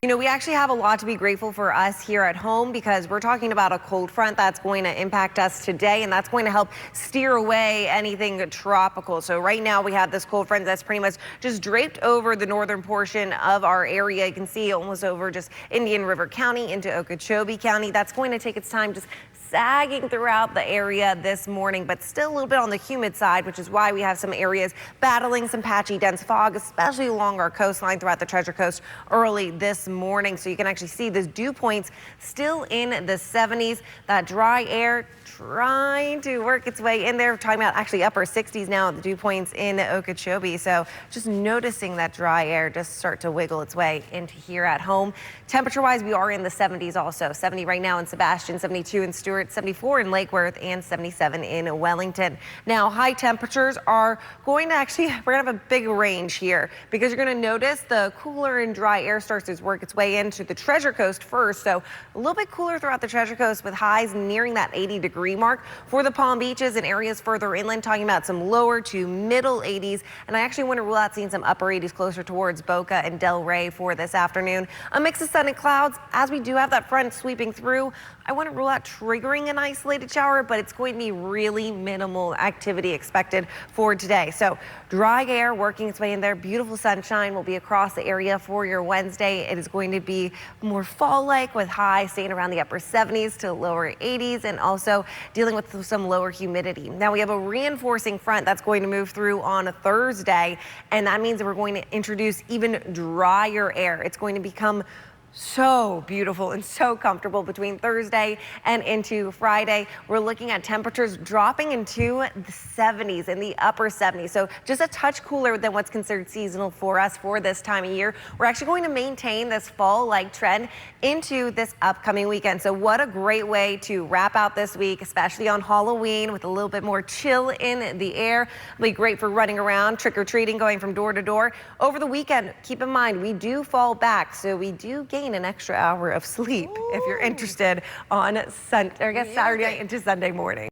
You know, we actually have a lot to be grateful for us here at home because we're talking about a cold front that's going to impact us today, and that's going to help steer away anything tropical. So right now we have this cold front that's pretty much just draped over the northern portion of our area. You can see almost over just Indian River County into Okeechobee County. That's going to take its time just sagging throughout the area this morning, but still a little bit on the humid side, which is why we have some areas battling some patchy dense fog, especially along our coastline throughout the Treasure Coast early this morning. So you can actually see those dew points still in the 70s. That dry air trying to work its way in there. We're talking about actually upper 60s now at the dew points in Okeechobee. So just noticing that dry air just start to wiggle its way into here at home. Temperature wise, we are in the 70s also. 70 right now in Sebastian, 72 in Stewart, 74 in Lake Worth, and 77 in Wellington. Now high temperatures are going to we're gonna have a big range here because you're gonna notice the cooler and dry air starts to work its way into the Treasure Coast first. So a little bit cooler throughout the Treasure Coast with highs nearing that 80-degree mark. For the Palm Beaches and areas further inland, talking about some lower to middle 80s. And I actually want to rule out seeing some upper 80s closer towards Boca and Delray for this afternoon. A mix of sun and clouds as we do have that front sweeping through. I want to rule out triggering an isolated shower, but it's going to be really minimal activity expected for today. So dry air working its way in there. Beautiful sunshine will be across the area for your Wednesday. It is going to be more fall-like with highs staying around the upper 70s to lower 80s and also dealing with some lower humidity. Now we have a reinforcing front that's going to move through on a Thursday, and that means that we're going to introduce even drier air. It's going to become so beautiful and so comfortable between Thursday and into Friday. We're looking at temperatures dropping into the 70s, in the upper 70s. So just a touch cooler than what's considered seasonal for us for this time of year. We're actually going to maintain this fall-like trend into this upcoming weekend. So what a great way to wrap out this week, especially on Halloween with a little bit more chill in the air. It'll be great for running around, trick-or-treating, going from door to door. Over the weekend, keep in mind, we do fall back, so we do gain an extra hour of sleep if you're interested on Saturday night into Sunday morning.